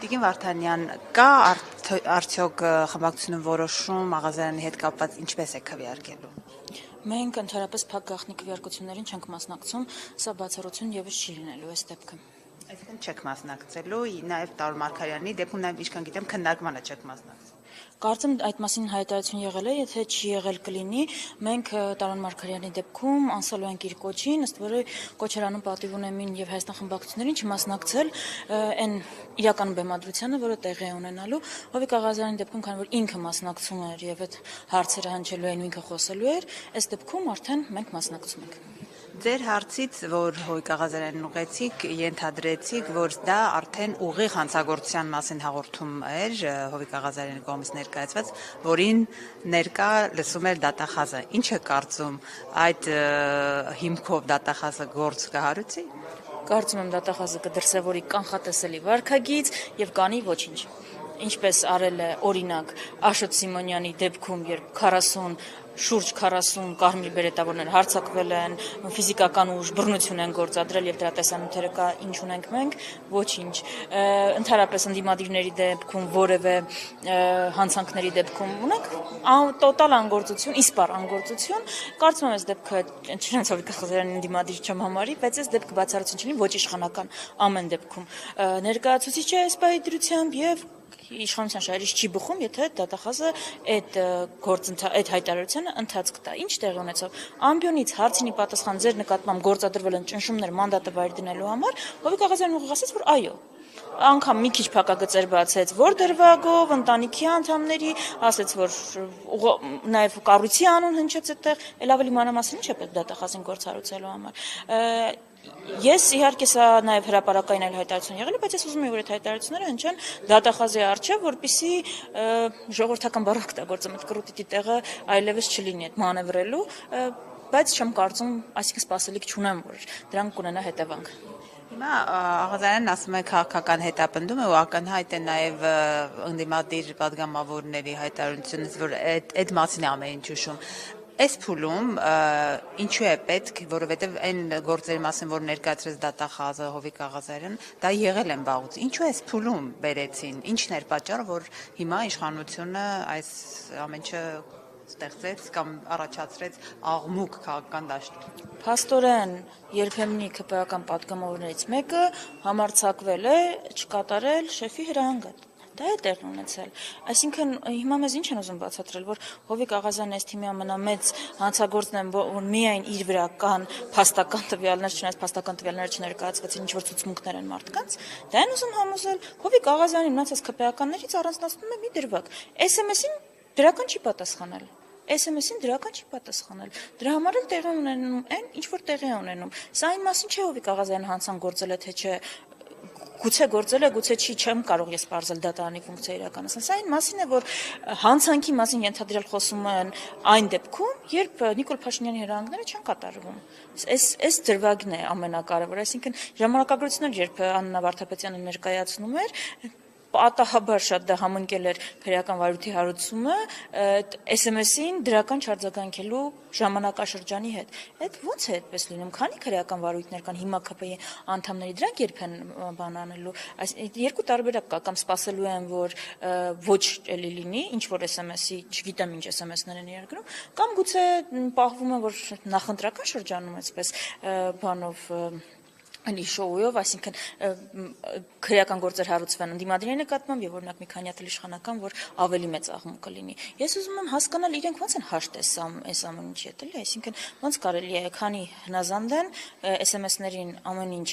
Տիկին Վարդանյան, կա արդյոք խմբակցությունը որոշում Աղազարյանի հետ կապված ինչպես է քվեարկելու։ Մենք ընդհանրապես փակ գաղտնի քվեարկություններին չենք մասնակցում, սա բացառություն եւս չի լինելու այս դեպքում։ Այսինքն չեք մասնակցելու, նաև Տարոն Մարգարյանի դեպքում նաև ինչքան գիտեմ քննարկմանը չեք մասնակցում։ Կարծեմ այդ մասին հայտարարություն եղել է, եթե չի եղել կլինի, մենք Տարոն Մարգարյանի դեպքում անցալու ենք իր կոչին, ըստ որի կոչերանում պատիվ ունեմ ին եւ Հայաստան խմբակցություններին չմասնակցել այն իրական բեմադրությանը, որը տեղի է ունենալու։ Հովիկ Աղազարյանի դեպքում, քանի որ ինքը մասնակցում էր եւ այդ հարցերը հնչելու էին ու ինքը խոսելու էր, այս դեպքում արդեն մենք մասնակցում ենք։ Ձեր հարցից, որ Հովիկ Աղազարյանին ուղեցիք, ենթադրեցիք, որ դա արդեն ուղիղ հանցագործության մասին հաղորդում էր Հովիկ Աղազարյանի կողմից ներկայացված, որին ներկա լսում էր դատախազը։ Ինչ է կարծում, այդ հիմքով դատախազը գործ կհարուցի։ Կարծում եմ դատախազը կդրսևորի կանխատեսելի վարքագիծ եւ կանի ոչինչ։ Ինչպես արել է օրինակ Աշոտ Սիմոնյանի դեպքում, երբ շուրջ 40 կարմիր բերետավորներ հարձակվել են, ֆիզիկական ուժ բռնություն են գործադրել եւ դրա տեսանյութերը կա, ինչ ունենք մենք, ոչինչ։ Ընդհանրապես ընդդիմադիրների դեպքում, որևէ հանցանքների դեպքում ունենք տոտալ անգործություն, իսպառ անգործություն։ Կարծում եմ այս դեպքը չնայած Հովիկ Աղազարյանի ընդդիմադիր չեմ համարի, բայց այս դեպքը բացառություն չի լինի ոչ իշխանական ամեն դեպքում։ Ներկայացուցիչ է այս պահի դրությամբ եւ իշխանության շահերից չի բխում, եթե դատախազը այդ հայտարարությանը ընթացք տա։ Ինչ տեղի ունեցավ։ Ամբիոնից հարցինի պատասխան ձեր նկատմամբ գործադրվել են ճնշումներ մանդատը վայր դնելու համար, Հովիկ Աղազարյանն ուղղ ասաց, որ այո։ Անգամ մի քիչ փակագծեր բացեց, որ դրվագով, ընտանիքի անդամների, ասաց, որ նաև կառույցի անուն հնչեց այդտեղ, էլ ավելի մանրամասն ինչ է պետք դատախազին գործառույցելու համար։ Ես իհարկե սա նաև հրապարակային այլ հայտարարություն եղել է, բայց ես ուզում եմ, որ այդ հայտարարությունները հնչեն դատախազի առջև, որպեսզի ժողովրդական բառ օգտագործեմ, այդ կռուտիտի տեղը այլևս չլինի այդ մանևրելու, բայց չեմ կարծում, այսինքն սպասելիք չունեմ, որ դրանք կունենա հետևանք։ Հիմա Աղազարյանն ասում է քաղաքական հետապնդում է ու ակնհայտ է նաև ընդդիմադիր պատգամավորների հայտարարությունից, որ այդ մասին է ամեն ինչ հուշում։ Այս փուլում ինչու է պետք, որովհետև այն գործերի մասին, որ ներկայացրեց դատախազը Հովիկ Աղազարյան, դա եղել են վաղուց։ Ինչու այս փուլում բերեցին, ինչն էր պատճառը, որ հիմա իշխանությունը այս ամեն ինչը ստեղծեց կամ առաջացրեց աղմուկ քաղաքական դաշտում։ Փաստորեն երբեմնի ԿՊ-ական պատգամավորներից մեկը համարձակվել է չկատարել շեֆի հրահանգը։ Դա է տեղի ունեցել։ Այսինքն հիմա մեզ ինչ են ուզում բացատրել, որ Հովիկ Աղազարյանն այս թիմի ամենամեծ հանցագործն է, որ միայն իր վրա կան փաստական տվյալներ, չնայած փաստական տվյալները չներկայացվեցին, ինչ որ ցուցմունքներ են մարդկանց, դա են ուզում համոզել։ Հովիկ Աղազարյանի մնացած ԿՊ-ականներից առանձնացնում է մի դրվագ։ SMS-ին դրական չի պատասխանել։ SMS-ին դրական չի պատասխանել։ Դրա համար էլ տեղի ունենում այն, ինչ որ տեղի է ունենում։ Սա այն մասին չէ, Հովիկ Աղազարյանը հանցանք գործել է, թե չէ։ Գուցե գործել է, գուցե չի, չեմ կարող ես պարզել դատարանի ֆունկցիա իրականացնել։ Սա այն մասին է, որ հանցանքի մասին ենթադրյալ խոսում են այն դեպքում, երբ Նիկոլ Փաշինյանի հրահանգները չեն կատարվում։ Այս դրվագն է ամենակարևորը, այսինքն ժամանակագրություններ, երբ Աննա Վարդապետյանը ներկայացնում էր, պատահաբար շատ դա համընկել էր քրեական վարույթի հարուցումը SMS-ին դրական չարձագանքելու ժամանակաշրջանի հետ։ Այդ ո՞նց է այդպես լինում։ Քանի քրեական վարույթներ կան հիմա ԿՊ-ի անդամների, դրանք երբ են բան անելու։ Այս երկու տարբերակ կա, կամ սպասելու են, որ ոչ էլի լինի, ինչ որ SMS-ի, չգիտեմ ինչ SMS-ներ են երկրում, կամ գուցե պահվում է, որ նախընտրական շրջանում այսպես բանով Անի շոուով, այսինքն քրեական գործեր հարուցվեն ընդդիմադիրների նկատմամբ եւ օրինակ մի քանի հատ իշխանական, որ ավելի մեծ աղմուկ կլինի։ Ես ուզում եմ հասկանալ իրենք ո՞նց են հաշտեսամ այս ամեն ինչի հետ, էլի, այսինքն ո՞նց կարելի է, քանի հնազանդ են SMS-ներին ամեն ինչ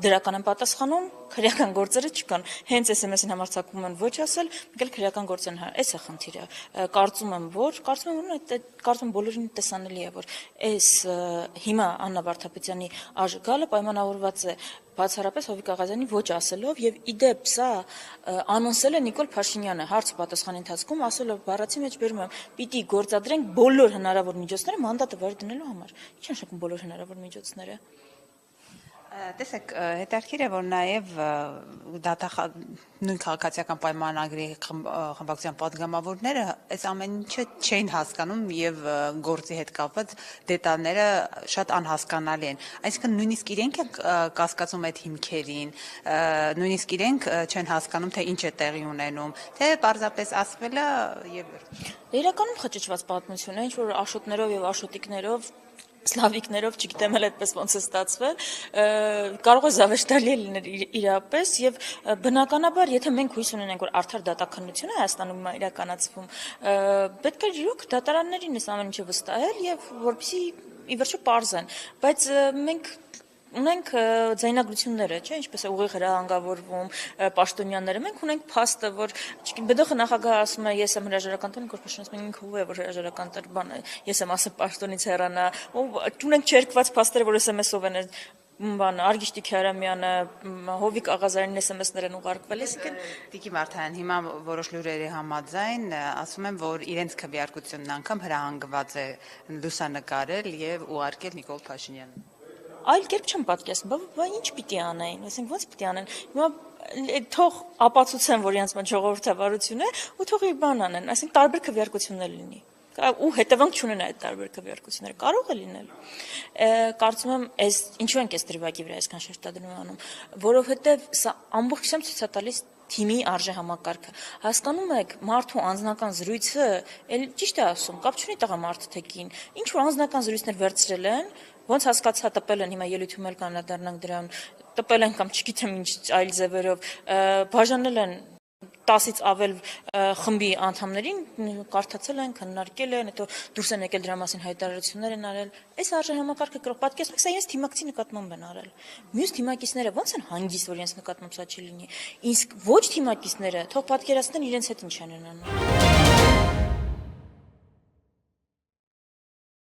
դրական են պատասխանում, քրեական գործերը չկան։ Հենց SMS-ին համարձակվում են ոչ ասել, եկել քրեական գործերն այս է խնդիրը։ Կարծում եմ բոլորին տեսանելի է, որ այս հիմա Աննա Վարդապետյանի աժգալը պայմանավորված է բացառապես Հովիկ Աղազարյանի ոչ ասելով եւ իդեպ սա անոնսել է Նիկոլ Փաշինյանը հարց պատասխանի ընթացքում ասելով բառացի մեջ բերում եմ պիտի գործադրենք բոլոր հնարավոր միջոցները մանդատը վար դնելու համար։ Ինչ նշանակում բոլոր հնարավոր միջոցները։ Տեսեք, հետաքրքիր է, որ նաև նույն քաղաքացիական պայմանագրի խմբակցության падգամավորները այս ամեն ինչը չէին հասկանում եւ գործի հետ կապված դետալները շատ անհասկանալի են։ Այսինքն նույնիսկ իրենք են կասկածում այդ հիմքերին, նույնիսկ իրենք չեն հասկանում, թե ինչ է տեղի ունենում, թե պարզապես ասվել է եւ Իրականում խճճված պատմություն է, ինչ որ աշոտներով եւ աշոտիկներով Սլավիկներով չգիտեմ էլ այդպես ոնց է ստացվել, կարող է զավեշտալի լինել իրապես եւ բնականաբար, եթե մենք հույս ունենենք, որ արդար դատաքննությունը Հայաստանում է իրականացվում, պետք է իրոք դատարաններին այս ամեն ինչը վստահել եւ որպեսզի ի վերջո պարզեն, բայց մենք ունենք ձայնագրությունները, չէ, ինչպես է ուղիղ հրահանգավորվում պաշտոնյաները, մենք ունենք փաստը, որ բդոխը նախագահը ասում է, ես եմ հրաժարական տան, կորպորացիոն ասում են ինքը ով է, որ հրաժարական տար բանը, ես եմ ասել պաշտոնից հեռանա, ունենք չերկված փաստերը, որ SMS-ով են բան Արգիշ Տիքարամյանը, Հովիկ Աղազարյանն SMS-ներ են ուղարկվել, այսինքն Տիկի Մարթայան, հիմա որոշ լուրերի համաձայն ասում են, որ իրենց քվեարկությունն անգամ հրահանգված է լուսանկարել եւ ուղարկել Նիկոլ Փաշինյանին։ Այլ կերպ չեմ պատկերացնում, բա ինչ պիտի անեն, այսինքն ո՞նց պիտի անեն։ Հիմա թող ապացուցեն, որ իրենց մոտ ժողովրդավարություն է, ու թող իր բան անեն, այսինքն տարբեր քվեարկություններ լինի։ Ու հետևանք չունեն այդ տարբեր քվեարկությունները, կարող է լինել։ Կարծում եմ, այս ինչու ենք այս դրվագի վրա այսքան շեշտադրում անում, որովհետև սա ամբողջությամբ ցույց է տալիս թիմի արժե համակարգը։ Հասկանում եք, մարդու անձնական զրույցը, էլ ճիշտ է ասում, կապ չունի տղամարդը թե կին, ինչ որ անձնական զրույցներ վերցրել են, ոնց հասկացա տպել են, հիմա ելույթում էլ կանադառնանք դրան, տպել են կամ չգիտեմ ինչ այլ ձևերով, բաժանել են 10-ից ավել խմբի անդամներին, կարդացել են, քննարկել են, հետո դուրս են եկել դրա մասին հայտարարություններ են արել։ Այս արժե համակարգը գրող պատկերացնեք, սա իրենց թիմակցի նկատմամբ են արել։ Մյուս թիմակիցները ո՞նց են հանգիստ, որ իրենց նկատմամբ սա չի լինի։ Իսկ ոչ թիմակիցները թող պատկերացնեն իրենց հետ ինչ են անում։